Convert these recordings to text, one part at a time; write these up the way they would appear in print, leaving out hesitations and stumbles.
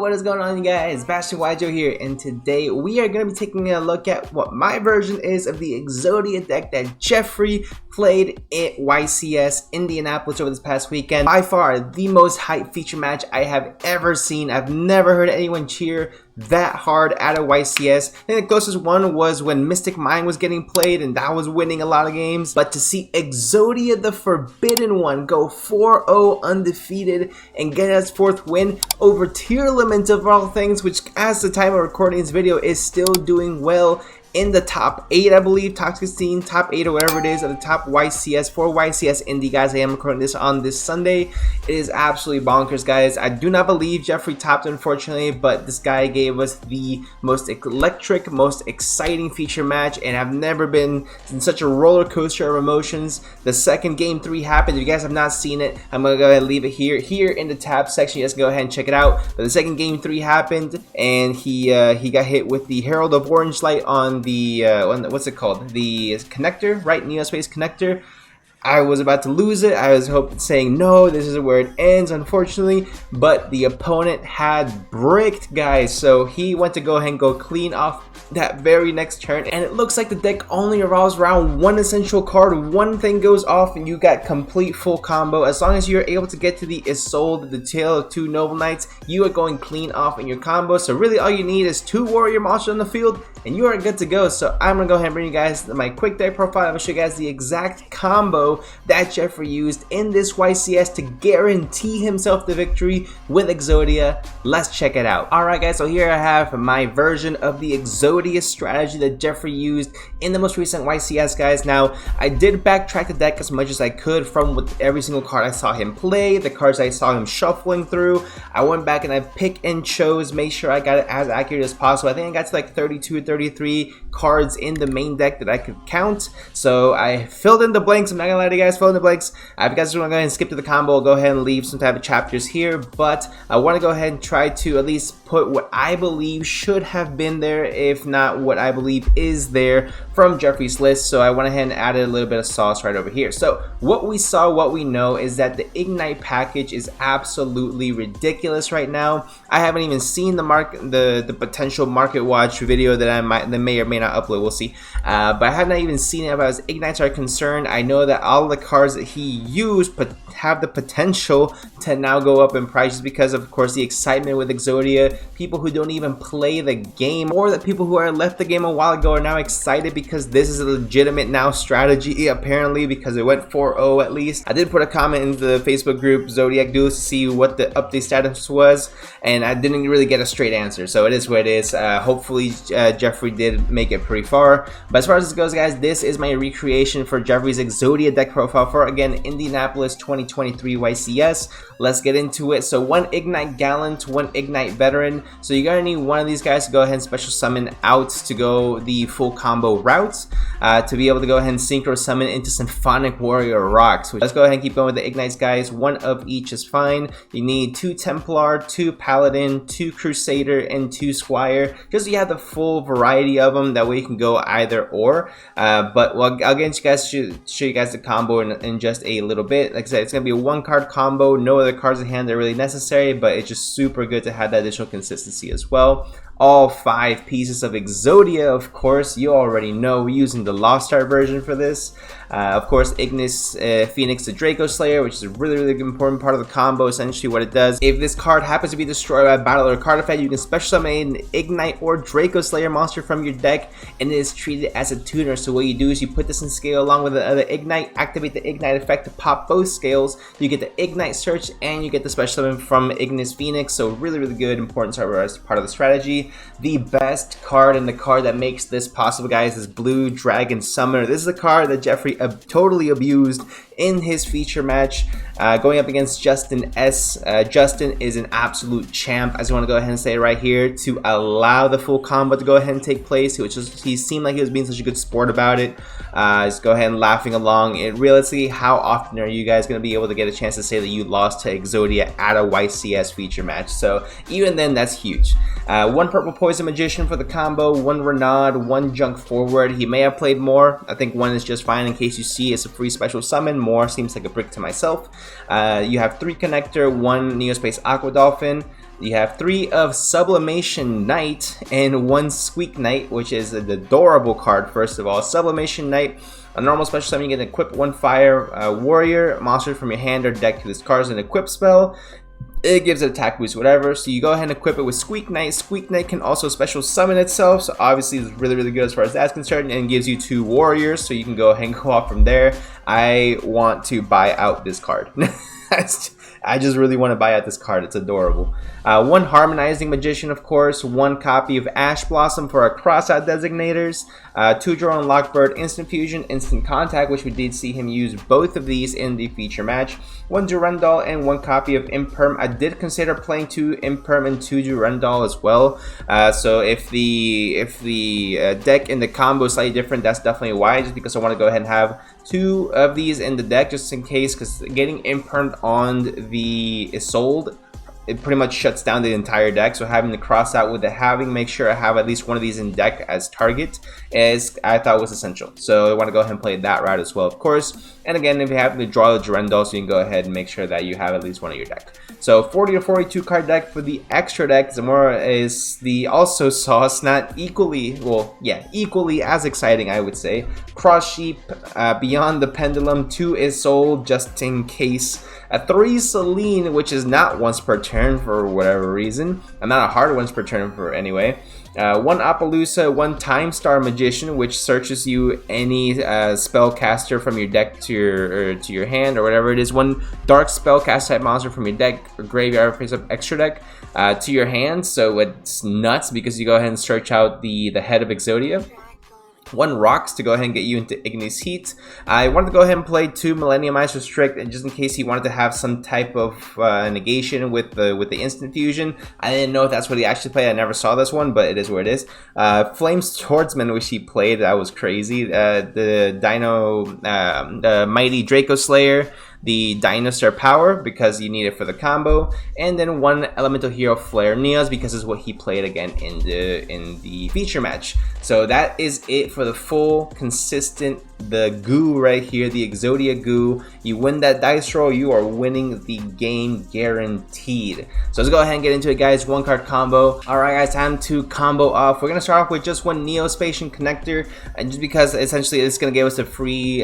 what is going on, you guys? YCS here, and today we are going to be taking a look at what my version is of the EXODIA deck that Jeffrey played at YCS Indianapolis over this past weekend. By far the most hyped feature match I have ever seen. I've never heard anyone cheer that hard at a YCS. I think the closest one was when Mystic Mine was getting played, and that was winning a lot of games. But to see EXODIA, the Forbidden One, go 4-0 undefeated and get its 4th win over Tier Limit of all things, which as the time of recording this video is still doing well in the top 8, I believe, top 16, top 8 or whatever it is, at the top YCS for YCS Indy, guys. I am recording this on this Sunday. It is absolutely bonkers, guys. I do not believe Jeffrey topped, unfortunately, but this guy gave us the most electric, most exciting feature match, and I've never been in such a roller coaster of emotions. The second game 3 happened. If you guys have not seen it, I'm gonna go ahead and leave it here in the tab section. You guys can go ahead and check it out. But the second game 3 happened, and he got hit with the Herald of Orange Light on the what's it called, the connector, right? Neospace connector. I was about to lose it. I was saying no, this is where it ends, unfortunately, but the opponent had bricked, guys, so he went to go ahead and go clean off that very next turn, and it looks like the deck only revolves around one essential card. One thing goes off and you got complete full combo. As long as you're able to get to the Isolde, the Tale of Two Noble Knights, you are going clean off in your combo. So really all you need is 2 warrior monsters on the field and you are good to go. So I'm gonna go ahead and bring you guys my quick deck profile. I'm gonna show you guys the exact combo that Jeffrey used in this YCS to guarantee himself the victory with EXODIA. Let's check it out. Alright guys, so here I have my version of the EXODIA strategy that Jeffrey used in the most recent YCS, guys. Now, I did backtrack the deck as much as I could from with every single card I saw him play, the cards I saw him shuffling through. I went back and I picked and chose, made sure I got it as accurate as possible. I think I got to like 32 or 33 cards in the main deck that I could count. So I filled in the blanks. I'm not gonna lie to you guys, fill in the blanks. If you guys want to go ahead and skip to the combo, I'll go ahead and leave some type of chapters here. But I want to go ahead and try to at least put what I believe should have been there, if not what I believe is there from Jeffrey's list. So I went ahead and added a little bit of sauce right over here. So what we saw, what we know is that the Ignite package is absolutely ridiculous right now. I haven't even seen the potential market watch video that may or may not upload. We'll see. But I have not even seen it. As far as Ignites are concerned, I know that all the cards that he used have the potential to now go up in price just because of course the excitement with EXODIA. People who don't even play the game, or that people who are left the game a while ago, are now excited because this is a legitimate now strategy, apparently, because it went 4-0 at least. I did put a comment in the Facebook group Zodiac Duels to see what the update status was, and I didn't really get a straight answer, so it is what it is. Hopefully Jeffrey did make it pretty far. But as far as this goes, guys, this is my recreation for Jeffrey's EXODIA deck profile for, again, Indianapolis 2023 YCS. Let's get into it. So 1 Ignite Gallant, 1 Ignite Veteran. So you're gonna need one of these guys to go ahead and special summon out to go the full combo route, to be able to go ahead and synchro summon into Symphonic Warrior Rocks. Let's go ahead and keep going with the Ignites, guys. 1 of each is fine. You need 2 Templar, 2 Paladin, 2 Crusader, and 2 Squire, just so you have the full variety of them. That way you can go either or. But well, I'll get you guys, show you guys the combo in just a little bit. Like I said, it's gonna be a 1-card combo. No other cards in hand that are really necessary, but it's just super good to have that additional consistency as well. All 5 pieces of EXODIA, of course, you already know, we're using the Lost Art version for this. Of course, Ignis Phoenix the Draco Slayer, which is a really important part of the combo. Essentially what it does, if this card happens to be destroyed by a battle or card effect, you can special summon an Ignite or Draco Slayer monster from your deck, and it is treated as a tuner. So what you do is you put this in scale along with the other Ignite, activate the Ignite effect to pop both scales. You get the Ignite Search and you get the special summon from Ignis Phoenix. So really good, important part of the strategy. The best card and the card that makes this possible, guys, is Blue Dragon Summoner. This is a card that Jeffrey totally abused in his feature match, going up against Justin S. Justin is an absolute champ. I just want to go ahead and say it right here, to allow the full combo to go ahead and take place, which is, he seemed like he was being such a good sport about it. Just go ahead and laughing along. And realistically, how often are you guys going to be able to get a chance to say that you lost to EXODIA at a YCS feature match? So even then, that's huge. 1 Purple Poison Magician for the combo, 1 Renaud, 1 Junk Forward. He may have played more. I think 1 is just fine in case you see it's a free special summon. More seems like a brick to myself. You have 3 Connector, 1 Neospace Aqua Dolphin, You have 3 of Sublimation Knight and 1 Squeak Knight, which is an adorable card. First of all, Sublimation Knight, a normal special summon, you can equip 1 fire warrior monster from your hand or deck to this card as an equip spell. It gives it attack boost, whatever. So you go ahead and equip it with Squeak Knight. Squeak Knight can also special summon itself, so obviously it's really good as far as that's concerned, and gives you 2 warriors, so you can go ahead and go off from there. I want to buy out this card. I just really want to buy out this card. It's adorable. 1 Harmonizing Magician, of course. 1 copy of Ash Blossom for our crossout designators. 2 Drone Lockbird, Instant Fusion, Instant Contact, which we did see him use both of these in the feature match. 1 Durandal and 1 copy of Imperm. I did consider playing 2 Imperm and 2 Durandal as well. So if the deck and the combo is slightly different, that's definitely why. Just because I want to go ahead and have 2 of these in the deck just in case, because getting Impermed on the Isolde, it pretty much shuts down the entire deck. So having the cross out with the make sure I have at least one of these in deck as target is, I thought, was essential. So I want to go ahead and play that route as well, of course. And again, if you happen to draw the Durandal, so you can go ahead and make sure that you have at least one in your deck. So 40 to 42 card deck. For the extra deck, Zamora is the also sauce, not equally, well, yeah, equally as exciting, I would say. Cross Sheep, Beyond the Pendulum, 2 Isolde, just in case. 3 Celine, which is not once per turn for whatever reason. Not a hard once per turn for anyway. 1 Appaloosa, 1 Time Star Magician, which searches you any spellcaster from your deck to your hand or whatever it is. 1 Dark Spellcast type monster from your deck or graveyard face up extra deck to your hand. So it's nuts because you go ahead and search out the head of Exodia. 1 Rocks to go ahead and get you into Ignis Heat. I wanted to go ahead and play 2 Millenniumize Restrict, and just in case he wanted to have some type of negation with the Instant Fusion. I didn't know if that's what he actually played. I never saw this one, but it is what it is. Flame Swordsman, which he played, that was crazy. The Mighty Draco Slayer, the Dinosaur Power, because you need it for the combo, and then 1 Elemental Hero Flare Neos, because is what he played again in the feature match. So that is it for the full, consistent, the goo right here, the Exodia goo. You win that dice roll, you are winning the game guaranteed. So let's go ahead and get into it, guys. 1 card combo. Alright guys, time to combo off. We're going to start off with just 1 Neospatian Connector, and just because essentially it's going to give us a free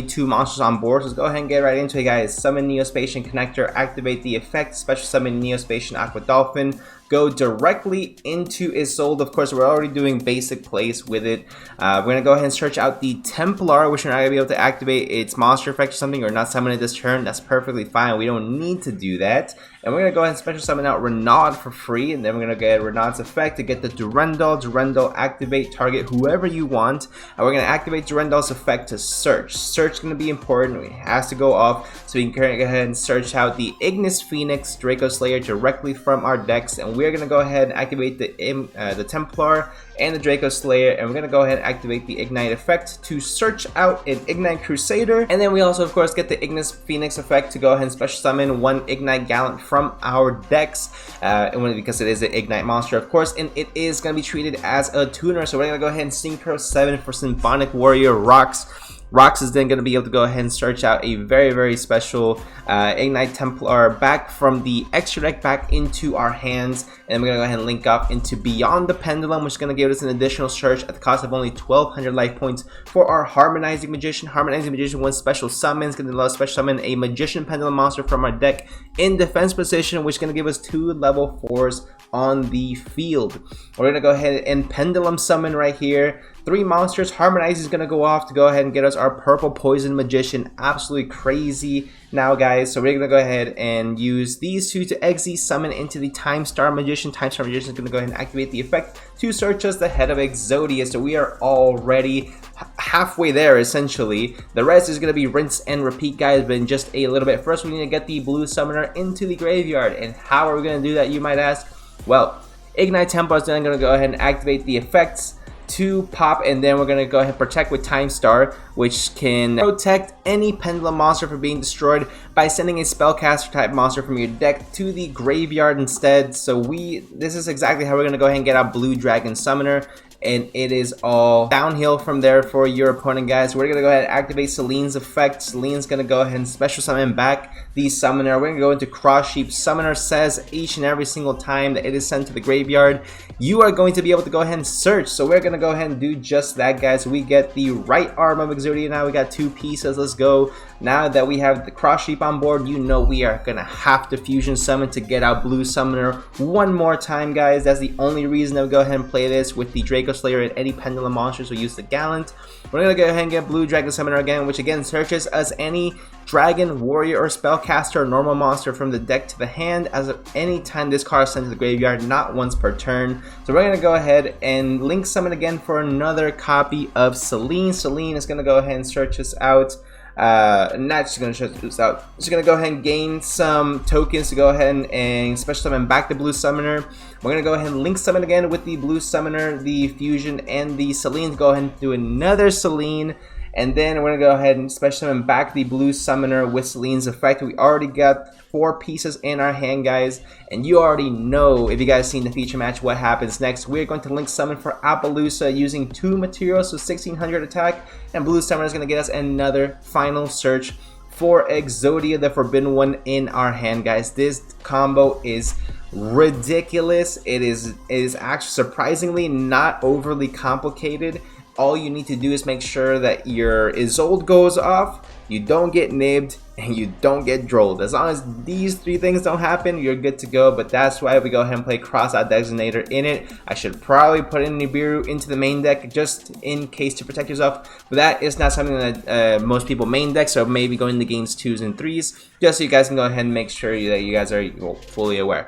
2 monsters on board. So let's go ahead and get right into it, guys. Summon Neospatian Connector, activate the effect, special summon Neospatian Aqua Dolphin. Go directly into Isolde. Of course, we're already doing basic plays with it. We're going to go ahead and search out the Templar, which we're not going to be able to activate its monster effect or something, or not summon it this turn. That's perfectly fine. We don't need to do that. And we're going to go ahead and special summon out Renaud for free, and then we're going to get Renaud's effect to get the Durandal. Durandal, activate, target whoever you want. And we're going to activate Durandal's effect to search. Search is going to be important. It has to go off, so we can go ahead and search out the Ignis Phoenix Draco Slayer directly from our decks. And we're going to go ahead and activate the Templar and the Draco Slayer, and we're going to go ahead and activate the Ignite effect to search out an Ignite Crusader. And then we also, of course, get the Ignis Phoenix effect to go ahead and special summon 1 Ignite Gallant from our decks, because it is an Ignite monster, of course, and it is going to be treated as a tuner. So we're going to go ahead and Synchro 7 for Symphonic Warrior Rocks. Rocks is then going to be able to go ahead and search out a very special Ignite Templar back from the extra deck back into our hands, and we're going to go ahead and link up into Beyond the Pendulum, which is going to give us an additional search at the cost of only 1200 life points for our Harmonizing Magician. Harmonizing Magician, 1 special summon is going to allow us to special summon a Magician Pendulum monster from our deck in defense position, which is going to give us 2 level 4s on the field. We're going to go ahead and Pendulum Summon right here. 3 monsters. Harmonize is going to go off to go ahead and get us our Purple Poison Magician. Absolutely crazy now, guys. So we're going to go ahead and use these 2 to Exi summon into the Time Star Magician. Time Star Magician is going to go ahead and activate the effect to search us the head of Exodia. So we are already halfway there, essentially. The rest is going to be rinse and repeat, guys, but in just a little bit. First, we need to get the Blue Summoner into the graveyard. And how are we going to do that, you might ask? Well, Ignite Templar is then going to go ahead and activate the effects to pop, and then we're going to go ahead and protect with Time Star, which can protect any Pendulum monster from being destroyed by sending a spellcaster type monster from your deck to the graveyard instead. So this is exactly how we're going to go ahead and get our Blue Dragon Summoner. and it is all downhill from there for your opponent, guys. We're gonna go ahead and activate Celine's effect. Celine's gonna go ahead and special summon back the summoner. We're gonna go into Cross Sheep. Summoner says each and every single time that it is sent to the graveyard, you are going to be able to go ahead and search. So we're gonna go ahead and do just that, guys. We get the right arm of Exodia now. We got 2 pieces. Let's go. Now that we have the Cross Sheep on board, you know we are gonna have to fusion summon to get out Blue Summoner one more time, guys. That's the only reason that we go ahead and play this with the Draco Slayer and any Pendulum monsters. We use the Gallant. We're gonna go ahead and get Blue Dragon Summoner again, which again searches as any dragon, warrior, or spellcaster or normal monster from the deck to the hand as of any time this card is sent to the graveyard, not once per turn. So we're gonna go ahead and link summon again for another copy of Celine. Celine is gonna go ahead and search this out. Not just gonna search this out. Just gonna go ahead and gain some tokens to go ahead and special summon back the Blue Summoner. We're gonna go ahead and link summon again with the Blue Summoner, the Fusion, and the Celine. Go ahead and do another Celine. And then we're gonna go ahead and special summon back the Blue Summoner with Celine's effect. We already got 4 pieces in our hand, guys, and you already know, if you guys seen the feature match, what happens next. We're going to link summon for Appaloosa using 2 materials, so 1600 attack, and Blue Summoner is gonna get us another final search for Exodia the Forbidden One in our hand, guys. This combo is ridiculous. It is actually surprisingly not overly complicated. All you need to do is make sure that your Isolde goes off, you don't get nibbed, and you don't get drolled. As long as these 3 things don't happen, you're good to go. But that's why we go ahead and play Cross-Out Designator in it. I should probably put in Nibiru into the main deck just in case to protect yourself. But that is not something that most people main deck, so maybe go into games 2s and 3s, just so you guys can go ahead and make sure that you guys are fully aware.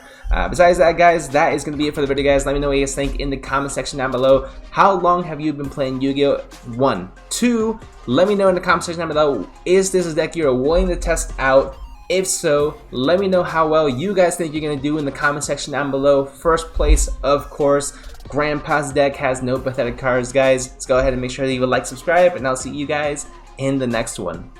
Besides that, guys, that is going to be it for the video, guys. Let me know what you guys think in the comment section down below. How long have you been playing Yu-Gi-Oh? 1. 2, let me know in the comment section down below, is this a deck you're willing to test out? If so, let me know how well you guys think you're going to do in the comment section down below. First place, of course, Grandpa's deck has no pathetic cards, guys. Let's go ahead and make sure that you would like, subscribe, and I'll see you guys in the next one.